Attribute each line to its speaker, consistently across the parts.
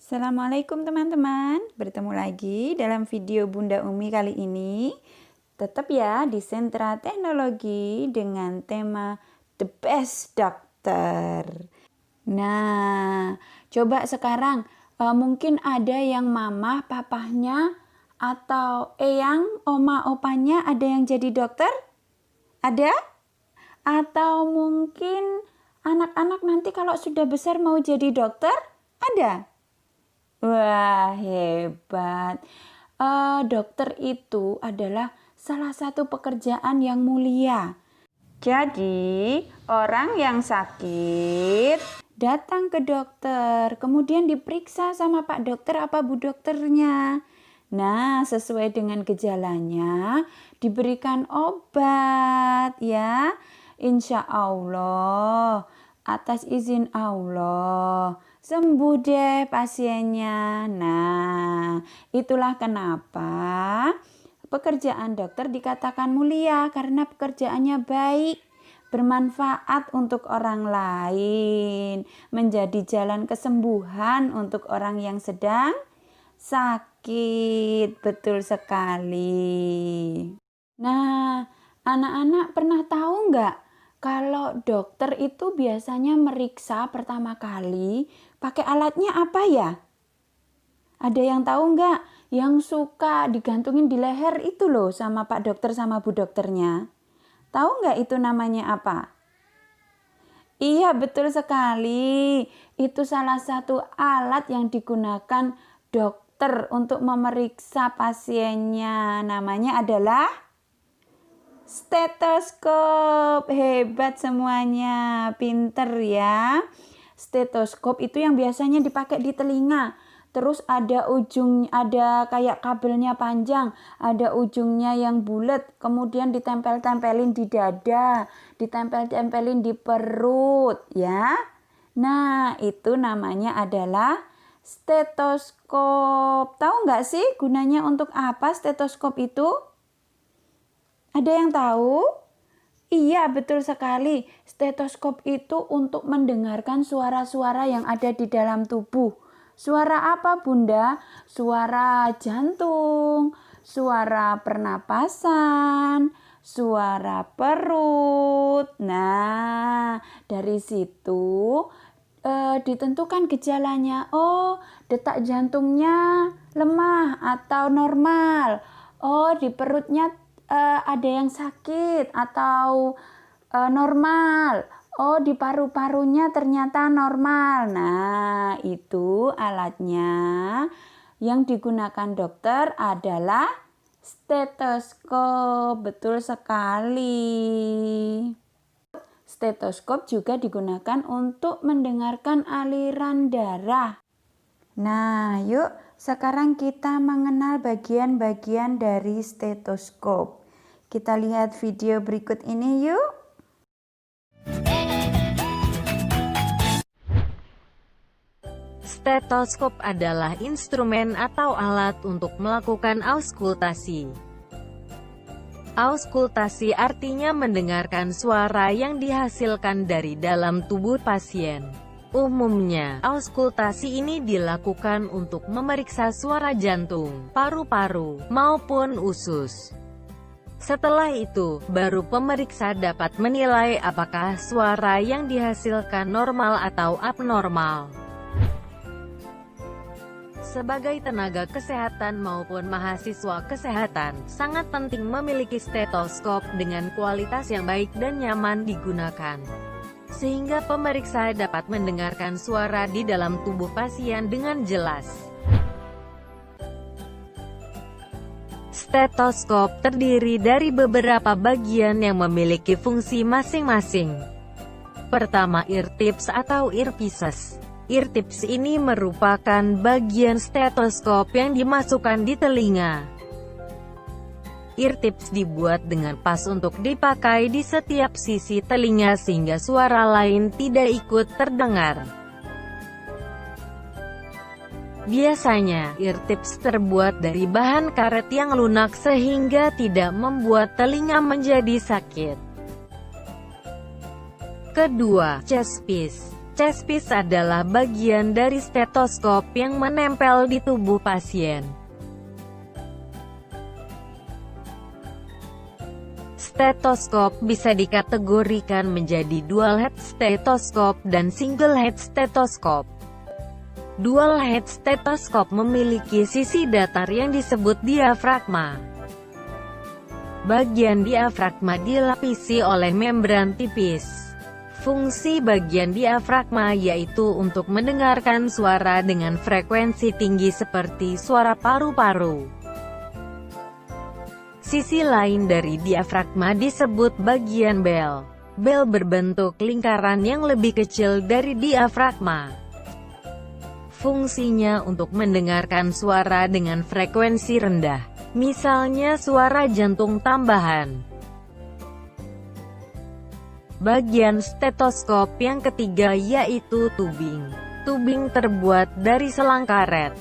Speaker 1: Assalamualaikum teman-teman, bertemu lagi dalam video Bunda Umi kali ini. Tetap ya di Sentra Teknologi dengan tema The Best Doctor. Nah, coba sekarang mungkin ada yang mama, papahnya, atau eyang, oma, opanya ada yang jadi dokter? Ada? Atau mungkin anak-anak nanti kalau sudah besar mau jadi dokter? Ada? Wah, hebat. Dokter itu adalah salah satu pekerjaan yang mulia. Jadi, orang yang sakit datang ke dokter, kemudian diperiksa sama Pak Dokter apa Bu Dokternya. Nah, sesuai dengan gejalanya, diberikan obat ya. Insya Allah, atas izin Allah, sembuh deh pasiennya. Nah, itulah kenapa pekerjaan dokter dikatakan mulia, karena pekerjaannya baik, bermanfaat untuk orang lain, menjadi jalan kesembuhan untuk orang yang sedang sakit. Betul sekali. Nah, anak-anak pernah tahu nggak kalau dokter itu biasanya meriksa pertama kali pakai alatnya apa ya? Ada yang tahu nggak? Yang suka digantungin di leher itu loh sama Pak Dokter sama Bu Dokternya. Tahu nggak itu namanya apa? Iya, betul sekali. Itu salah satu alat yang digunakan dokter untuk memeriksa pasiennya. Namanya adalah stetoskop. Hebat semuanya, pinter ya. Stetoskop itu yang biasanya dipakai di telinga. Terus ada kayak kabelnya panjang, ada ujungnya yang bulat, kemudian ditempel-tempelin di dada, ditempel-tempelin di perut ya. Nah, itu namanya adalah stetoskop. Tahu nggak sih gunanya untuk apa stetoskop itu? Ada yang tahu? Iya, betul sekali. Stetoskop itu untuk mendengarkan suara-suara yang ada di dalam tubuh. Suara apa, Bunda? Suara jantung, suara pernapasan, suara perut. Nah, dari situ ditentukan gejalanya. Oh, detak jantungnya lemah atau normal. Oh, di perutnya ada yang sakit atau normal. Oh, di paru-parunya ternyata normal. Nah, itu alatnya yang digunakan dokter adalah stetoskop. Betul sekali. Stetoskop juga digunakan untuk mendengarkan aliran darah. Nah, yuk sekarang kita mengenal bagian-bagian dari stetoskop. Kita lihat video berikut ini yuk.
Speaker 2: Stetoskop adalah instrumen atau alat untuk melakukan auskultasi. Auskultasi artinya mendengarkan suara yang dihasilkan dari dalam tubuh pasien. Umumnya, auskultasi ini dilakukan untuk memeriksa suara jantung, paru-paru, maupun usus. Setelah itu, baru pemeriksa dapat menilai apakah suara yang dihasilkan normal atau abnormal. Sebagai tenaga kesehatan maupun mahasiswa kesehatan, sangat penting memiliki stetoskop dengan kualitas yang baik dan nyaman digunakan, sehingga pemeriksa dapat mendengarkan suara di dalam tubuh pasien dengan jelas. Stetoskop terdiri dari beberapa bagian yang memiliki fungsi masing-masing. Pertama, eartips atau earpieces. Eartips ini merupakan bagian stetoskop yang dimasukkan di telinga. Eartips dibuat dengan pas untuk dipakai di setiap sisi telinga sehingga suara lain tidak ikut terdengar. Biasanya, eartips terbuat dari bahan karet yang lunak sehingga tidak membuat telinga menjadi sakit. Kedua, chest piece. Chest piece adalah bagian dari stetoskop yang menempel di tubuh pasien. Stetoskop bisa dikategorikan menjadi dual head stetoskop dan single head stetoskop. Dual head stetoskop memiliki sisi datar yang disebut diafragma. Bagian diafragma dilapisi oleh membran tipis. Fungsi bagian diafragma yaitu untuk mendengarkan suara dengan frekuensi tinggi seperti suara paru-paru. Sisi lain dari diafragma disebut bagian bel. Bel berbentuk lingkaran yang lebih kecil dari diafragma. Fungsinya untuk mendengarkan suara dengan frekuensi rendah, misalnya suara jantung tambahan. Bagian stetoskop yang ketiga yaitu tubing. Tubing terbuat dari selang karet.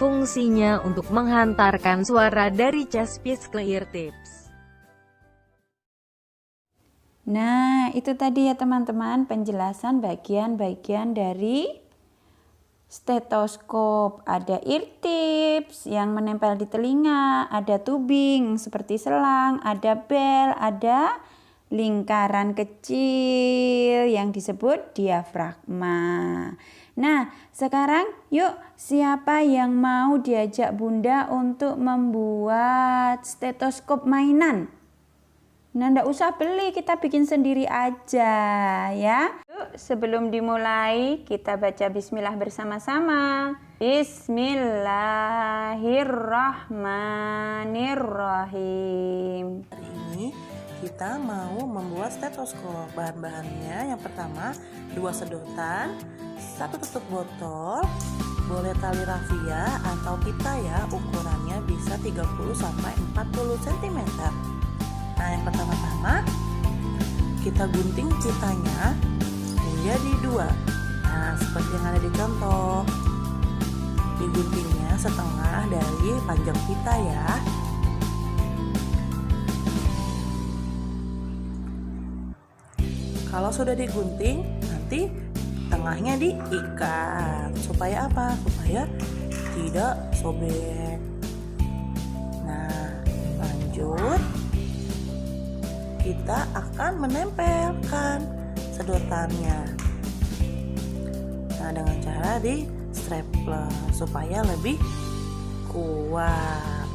Speaker 2: Fungsinya untuk menghantarkan suara dari chest piece ke ear tips.
Speaker 1: Nah, itu tadi ya teman-teman penjelasan bagian-bagian dari stetoskop. Ada ear tips yang menempel di telinga, ada tubing seperti selang, ada bel, ada lingkaran kecil yang disebut diafragma. Nah, sekarang yuk siapa yang mau diajak Bunda untuk membuat stetoskop mainan? Nah, ndak usah beli, kita bikin sendiri aja ya. Yuk, sebelum dimulai kita baca bismillah bersama-sama. Bismillahirrahmanirrahim.
Speaker 3: Hari ini kita mau membuat stetoskop. Bahan-bahannya yang pertama 2 sedotan, 1 tutup botol, boleh tali rafia atau pita ya, ukurannya bisa 30 sampai 40 cm. Nah, yang pertama-tama kita gunting pitanya menjadi 2. Nah, seperti yang ada di contoh. Diguntingnya setengah dari panjang pita ya. Kalau sudah digunting, nanti tengahnya diikat. Supaya apa? Supaya tidak sobek. Nah, lanjut. Kita akan menempelkan sedotannya. Nah, dengan cara di stapler supaya lebih kuat.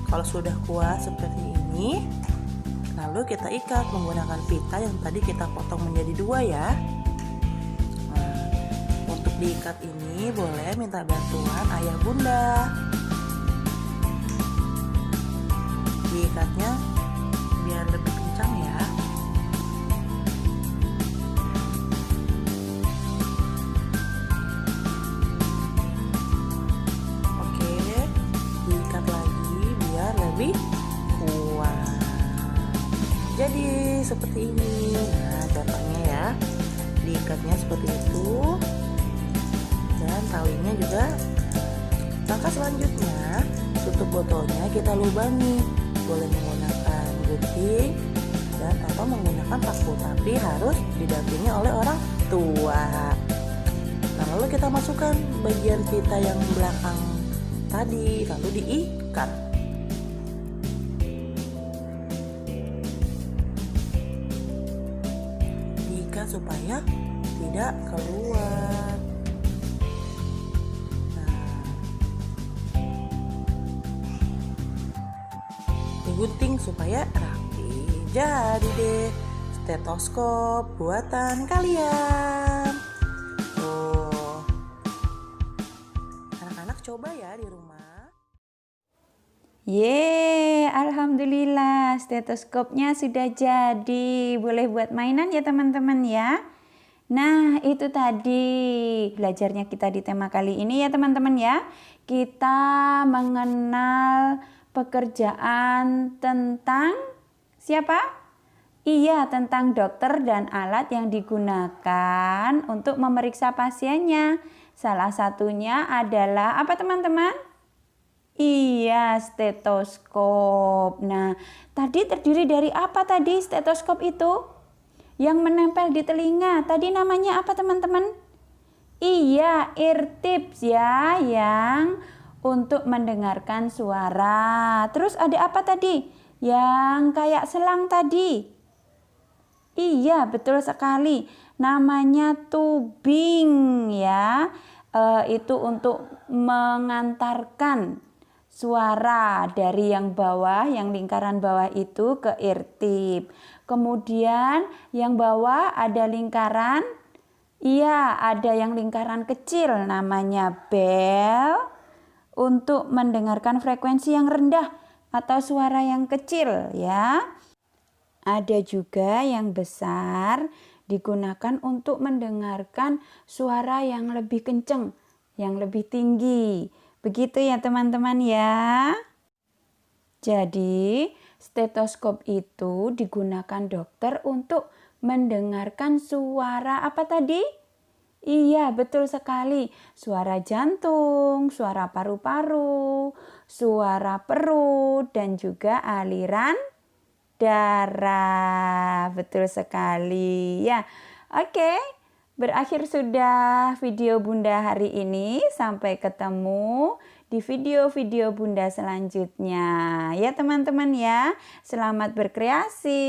Speaker 3: Kalau sudah kuat seperti ini, lalu kita ikat menggunakan pita yang tadi kita potong menjadi 2 ya. Nah, untuk diikat ini boleh minta bantuan ayah bunda. Diikatnya biar lebih kencang ya. Oke, diikat lagi biar lebih kuat. Jadi seperti ini. Nah, contohnya ya, diikatnya seperti itu, dan talinya juga. Langkah selanjutnya, tutup botolnya kita lubangi. Boleh menggunakan gunting dan atau menggunakan paku, tapi harus didampingi oleh orang tua. Nah, lalu kita masukkan bagian pita yang belakang tadi, lalu diikat. Diikat supaya tidak keluar. Gunting supaya rapi. Jadi deh stetoskop buatan kalian. Tuh, anak-anak coba ya di rumah.
Speaker 1: Alhamdulillah stetoskopnya sudah jadi. Boleh buat mainan ya teman-teman ya. Nah, itu tadi belajarnya kita di tema kali ini ya teman-teman ya. Kita mengenal pekerjaan tentang siapa? Iya, tentang dokter dan alat yang digunakan untuk memeriksa pasiennya. Salah satunya adalah apa teman-teman? Iya, stetoskop. Nah, tadi terdiri dari apa tadi stetoskop itu? yang menempel di telinga. Tadi namanya apa teman-teman? Iya, ear tips ya, yang untuk mendengarkan suara. Terus ada apa tadi? Yang kayak selang tadi. Iya, betul sekali. Namanya tubing ya. Itu untuk mengantarkan suara dari yang bawah, yang lingkaran bawah itu ke ear tip. Kemudian yang bawah ada lingkaran, iya ada yang lingkaran kecil namanya bell untuk mendengarkan frekuensi yang rendah atau suara yang kecil ya. Ada juga yang besar digunakan untuk mendengarkan suara yang lebih kencang, yang lebih tinggi. Begitu ya teman-teman ya. Jadi stetoskop itu digunakan dokter untuk mendengarkan suara apa tadi? Iya, betul sekali. Suara jantung, suara paru-paru, suara perut, dan juga aliran darah. Betul sekali. Ya, oke. Berakhir sudah video Bunda hari ini. Sampai ketemu di video-video Bunda selanjutnya. Ya teman-teman ya. Selamat berkreasi.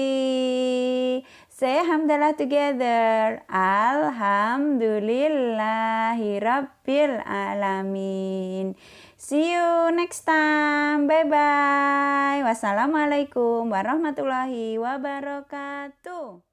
Speaker 1: Say hamdalah together. Alhamdulillahirabbil alamin. See you next time. Bye-bye. Wassalamualaikum warahmatullahi wabarakatuh.